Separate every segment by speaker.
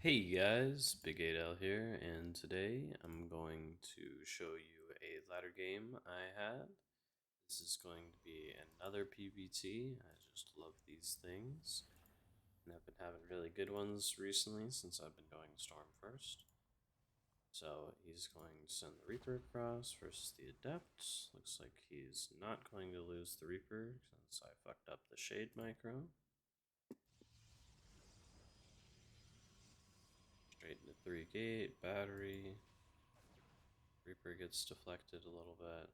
Speaker 1: Hey guys, Big 8L here, and today I'm going to show you a ladder game I had. This is going to be another PvT. I just love these things, and I've been having really good ones recently since I've been going Storm first. So he's going to send the Reaper across versus the Adept. Looks like he's not going to lose the Reaper since I fucked up the Shade micro. Straight into 3 gate, battery. Reaper gets deflected a little bit.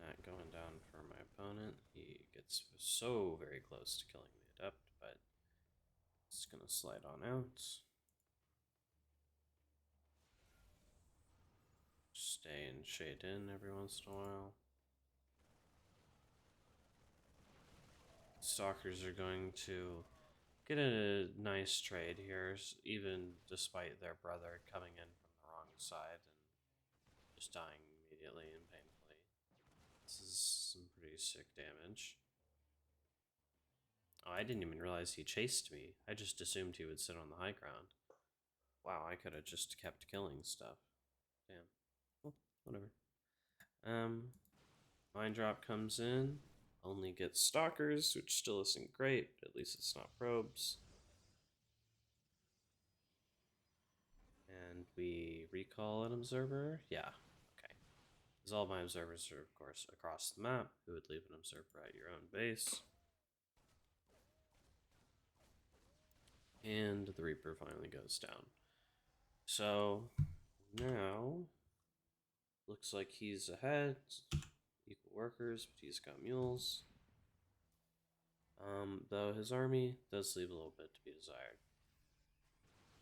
Speaker 1: Not going down for my opponent. He gets so very close to killing the Adept, but it's going to slide on out. Stay and shade in every once in a while. Stalkers are going to get a nice trade here, even despite their brother coming in from the wrong side and just dying immediately and painfully. This is some pretty sick damage. Oh, I didn't even realize he chased me. I just assumed he would sit on the high ground. Wow, I could have just kept killing stuff. Damn. Well, whatever. Mind drop comes in. Only gets stalkers, which still isn't great, but at least it's not probes. And we recall an observer. Yeah, okay. Because all my observers are, of course, across the map. Who would leave an observer at your own base? And the Reaper finally goes down. So now looks like he's ahead. Equal workers, but he's got mules. Though his army does leave a little bit to be desired.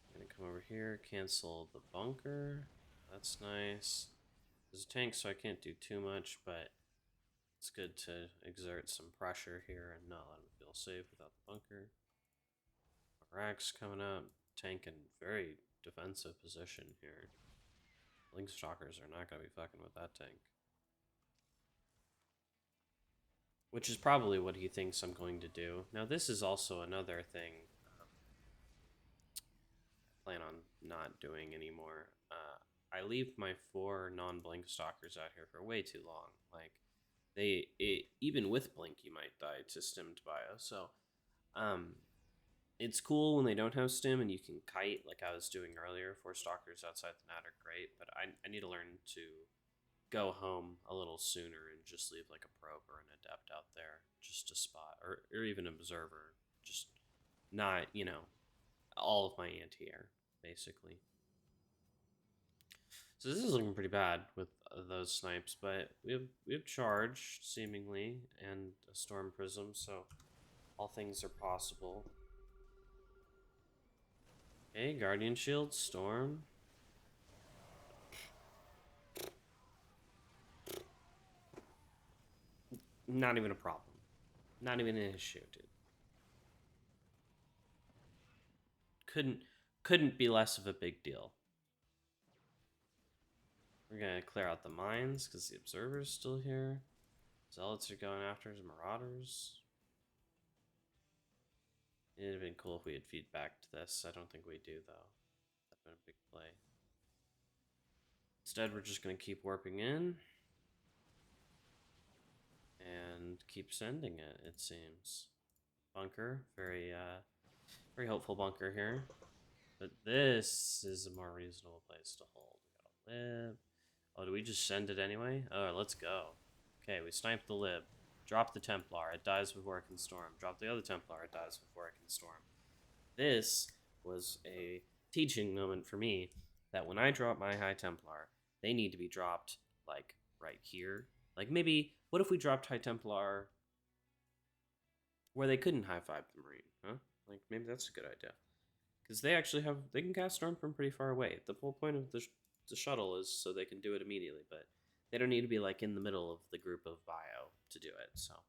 Speaker 1: I'm gonna come over here, cancel the bunker. That's nice. There's a tank, so I can't do too much, but it's good to exert some pressure here and not let him feel safe without the bunker. Rack's coming up. Tank in very defensive position here. Link Stalkers are not gonna be fucking with that tank. Which is probably what he thinks I'm going to do. Now this is also another thing I plan on not doing anymore. I leave my 4 non-blink stalkers out here for way too long. Like, even with blink, you might die to stimmed bio. So, it's cool when they don't have stim and you can kite like I was doing earlier. 4 stalkers outside the net are great, but I need to learn to go home a little sooner and just leave like a probe or an adept out there just to spot, or even observer, just not, all of my anti-air, basically. So this is looking pretty bad with those snipes, but we have charge seemingly and a storm prism, so all things are possible. Okay, guardian shield, storm. Not even a problem. Not even an issue, dude. Couldn't be less of a big deal. We're gonna clear out the mines because the observer's still here. Zealots are going after his marauders. It'd have been cool if we had feedback to this. I don't think we do though. That'd been a big play. Instead, we're just gonna keep warping in and keep sending it. It seems. Bunker, very helpful bunker here. But this is a more reasonable place to hold. We gotta live. Oh, do we just send it anyway? Oh, let's go. Okay, we sniped the lib. Drop the Templar, it dies before it can storm. Drop the other Templar, it dies before it can storm. This was a teaching moment for me that when I drop my High Templar, they need to be dropped, like, right here. Like, maybe, what if we dropped High Templar where they couldn't high-five the Marine, huh? Like, maybe that's a good idea. Because they can cast Storm from pretty far away. The whole point of the shuttle is so they can do it immediately, but they don't need to be like in the middle of the group of bio to do it. So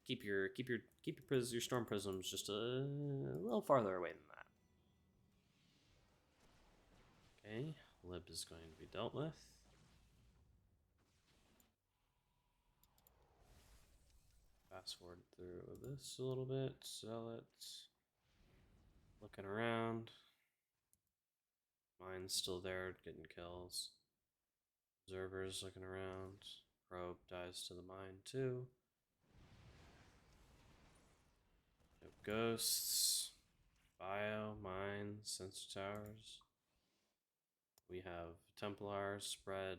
Speaker 1: keep your storm prisms just a little farther away than that. Okay, lib is going to be dealt with. Fast forward through this a little bit. Sell it. Looking around. Mine's still there, getting kills. Observers looking around. Probe dies to the mine too. No ghosts. Bio, mine, sensor towers. We have Templars spread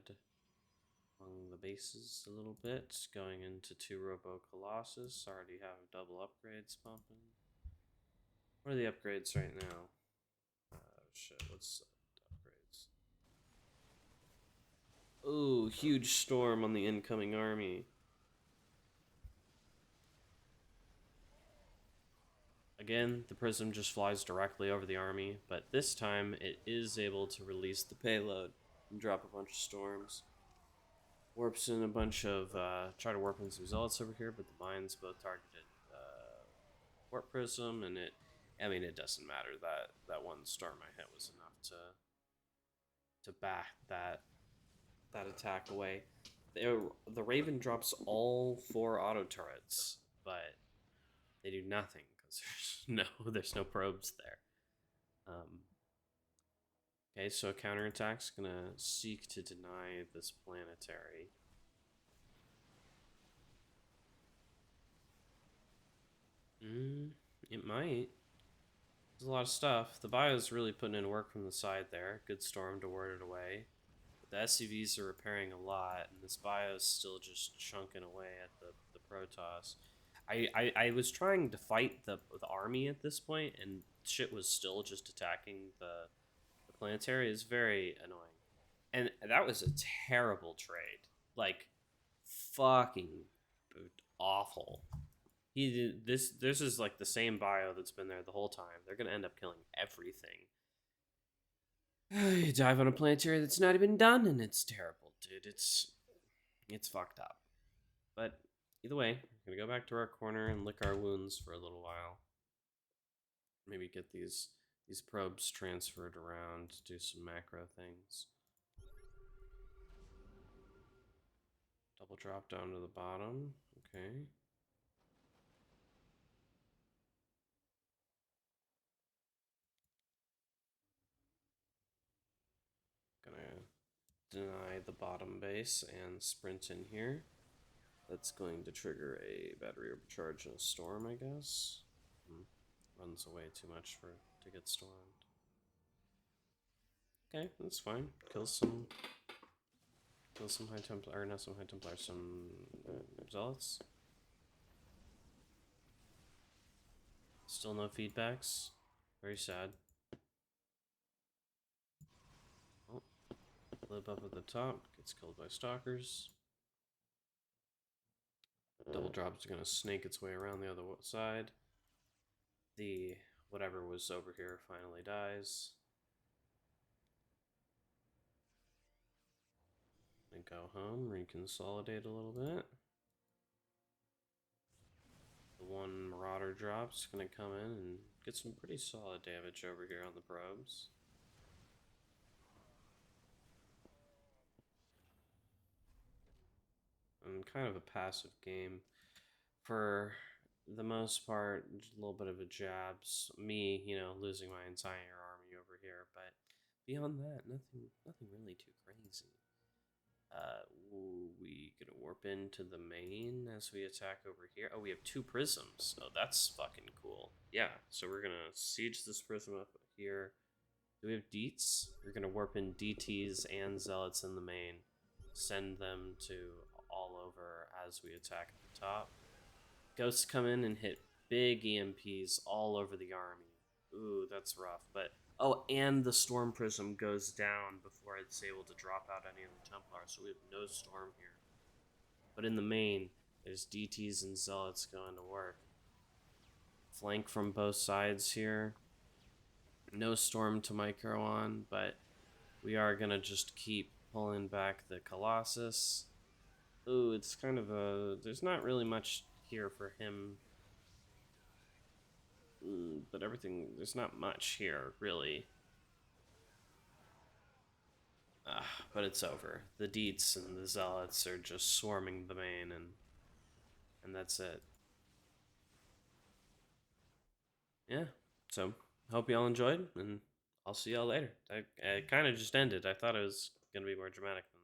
Speaker 1: among the bases a little bit, going into 2 Robo Colossus. Already have double upgrades pumping. What are the upgrades right now? Shit, what's upgrades? Ooh, huge storm on the incoming army. Again, the prism just flies directly over the army, but this time it is able to release the payload and drop a bunch of storms. Warps in a bunch of, try to warp in some zealots over here, but the mines both targeted warp prism, and it doesn't matter. That one storm I hit was enough to back that attack away. The Raven drops all 4 auto turrets, but they do nothing because there's no probes there. Okay, so a counterattack's gonna seek to deny this planetary. It might. There's a lot of stuff. The bio's really putting in work from the side there. Good storm to ward it away. But the SCVs are repairing a lot, and this bio's still just chunking away at the Protoss. I was trying to fight the army at this point, and shit was still just attacking the planetary. Is very annoying. And that was a terrible trade. Like, fucking awful. He did this. This is like the same bio that's been there the whole time. They're gonna end up killing everything. You dive on a planetary that's not even done, and it's terrible, dude. It's fucked up. But either way, we're gonna go back to our corner and lick our wounds for a little while. Maybe get these probes transferred around, do some macro things. Double drop down to the bottom. Okay. Gonna deny the bottom base and sprint in here. That's going to trigger a battery overcharge and a storm, I guess. Runs away too much to get stormed. Okay, that's fine. Kill some High Templar, or not some High Templar, some Zealots. Still no feedbacks. Very sad. Oh, Lib up at the top, gets killed by Stalkers. Double Drop's gonna snake its way around the other side. The whatever was over here finally dies. And go home, reconsolidate a little bit. The one Marauder drop's gonna come in and get some pretty solid damage over here on the probes. And kind of a passive game. For the most part, a little bit of a jabs. Me, losing my entire army over here, but beyond that, nothing really too crazy. We gonna warp into the main as we attack over here. Oh, we have 2 prisms. Oh, that's fucking cool. Yeah, so we're gonna siege this prism up here. Do we have deets? We're gonna warp in DTs and zealots in the main. Send them to all over as we attack at the top. Ghosts come in and hit big EMPs all over the army. Ooh, that's rough. But oh, and the storm prism goes down before it's able to drop out any of the Templars, so we have no storm here. But in the main, there's DTs and zealots going to work. Flank from both sides here. No storm to micro on, but we are gonna just keep pulling back the Colossus. Ooh, it's kind of there's not really much here for him. But there's not much here, really. But it's over. The Deets and the Zealots are just swarming the main, and that's it. Yeah, so hope y'all enjoyed, and I'll see y'all later. It kind of just ended. I thought it was gonna be more dramatic than